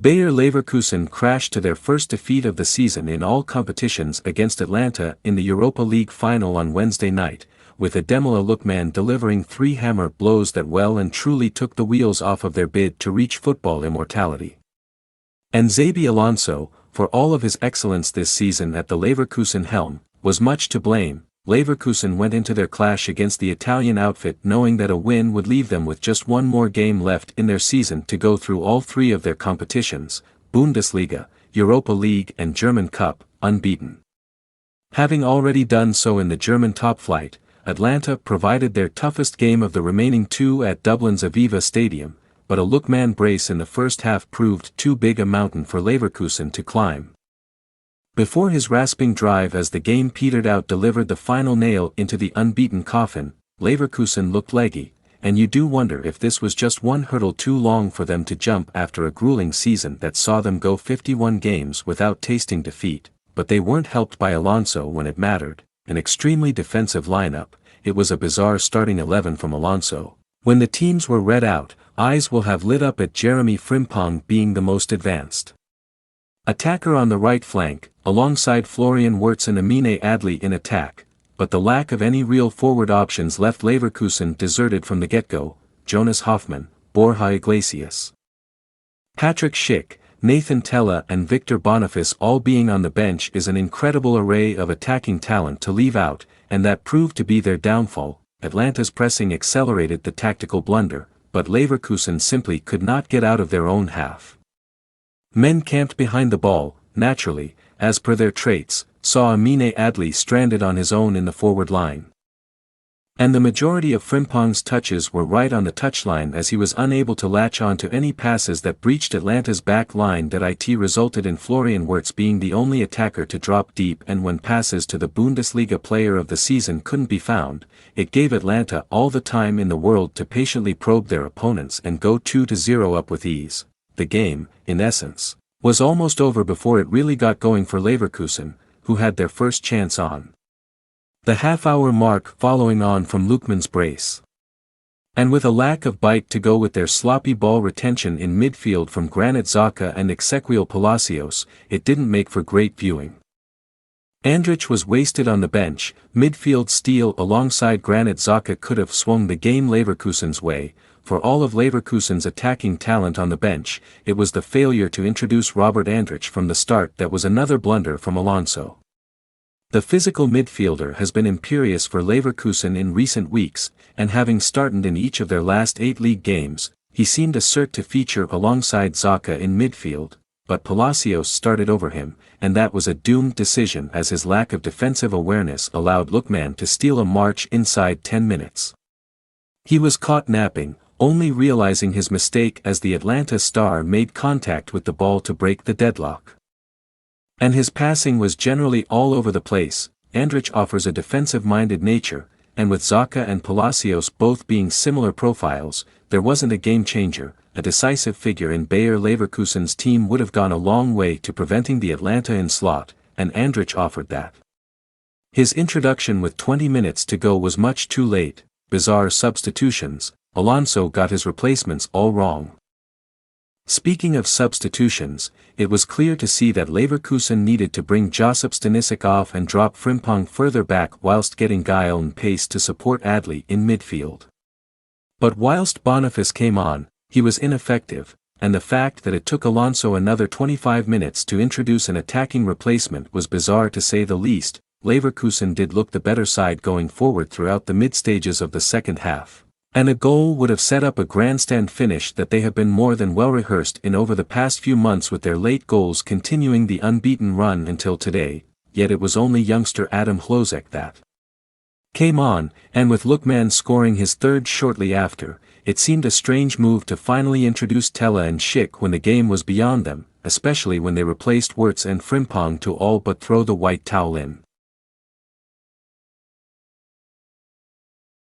Bayer Leverkusen crashed to their first defeat of the season in all competitions against Atalanta in the Europa League final on Wednesday night, with Ademola Lookman delivering 3 hammer blows that well and truly took the wheels off of their bid to reach football immortality. And Xabi Alonso, for all of his excellence this season at the Leverkusen helm, was much to blame. Leverkusen went into their clash against the Italian outfit knowing that a win would leave them with just one more game left in their season to go through all 3 of their competitions, Bundesliga, Europa League and German Cup, unbeaten. Having already done so in the German top flight, Atalanta provided their toughest game of the remaining 2 at Dublin's Aviva Stadium, but a Lookman brace in the first half proved too big a mountain for Leverkusen to climb. Before his rasping drive as the game petered out delivered the final nail into the unbeaten coffin, Leverkusen looked leggy, and you do wonder if this was just one hurdle too long for them to jump after a grueling season that saw them go 51 games without tasting defeat, but they weren't helped by Alonso when it mattered, an extremely defensive lineup. It was a bizarre starting 11 from Alonso. When the teams were read out, eyes will have lit up at Jeremy Frimpong being the most advanced attacker on the right flank, alongside Florian Wirtz and Amine Adli in attack, but the lack of any real forward options left Leverkusen deserted from the get-go. Jonas Hoffmann, Borja Iglesias, Patrick Schick, Nathan Tella and Victor Boniface all being on the bench is an incredible array of attacking talent to leave out, and that proved to be their downfall. Atlanta's pressing accelerated the tactical blunder, but Leverkusen simply could not get out of their own half. Men camped behind the ball, naturally, as per their traits, saw Amine Adli stranded on his own in the forward line. And the majority of Frimpong's touches were right on the touchline as he was unable to latch on to any passes that breached Atlanta's back line. That resulted in Florian Wirtz being the only attacker to drop deep, and when passes to the Bundesliga player of the season couldn't be found, it gave Atalanta all the time in the world to patiently probe their opponents and go 2-0 up with ease. The game, in essence, was almost over before it really got going for Leverkusen, who had their first chance on the half-hour mark following on from Lookman's brace. And with a lack of bite to go with their sloppy ball retention in midfield from Granit Xhaka and Ezequiel Palacios, it didn't make for great viewing. Andrich was wasted on the bench. Midfield steel alongside Granit Xhaka could have swung the game Leverkusen's way. For all of Leverkusen's attacking talent on the bench, it was the failure to introduce Robert Andrich from the start that was another blunder from Alonso. The physical midfielder has been imperious for Leverkusen in recent weeks, and having started in each of their last 8 league games, he seemed assert to feature alongside Xhaka in midfield, but Palacios started over him, and that was a doomed decision as his lack of defensive awareness allowed Lookman to steal a march inside 10 minutes. He was caught napping, only realizing his mistake as the Atalanta star made contact with the ball to break the deadlock. And his passing was generally all over the place. Andrich offers a defensive-minded nature, and with Xhaka and Palacios both being similar profiles, there wasn't a game-changer. A decisive figure in Bayer Leverkusen's team would have gone a long way to preventing the Atalanta onslaught, and Andrich offered that. His introduction with 20 minutes to go was much too late. Bizarre substitutions. Alonso got his replacements all wrong. Speaking of substitutions, it was clear to see that Leverkusen needed to bring Josip Stanisic off and drop Frimpong further back whilst getting guile and pace to support Adli in midfield. But whilst Boniface came on, he was ineffective, and the fact that it took Alonso another 25 minutes to introduce an attacking replacement was bizarre to say the least. Leverkusen did look the better side going forward throughout the mid-stages of the second half. And a goal would have set up a grandstand finish that they have been more than well rehearsed in over the past few months, with their late goals continuing the unbeaten run until today. Yet it was only youngster Adam Hlozek that came on, and with Lookman scoring his third shortly after, it seemed a strange move to finally introduce Tella and Schick when the game was beyond them, especially when they replaced Wirtz and Frimpong to all but throw the white towel in.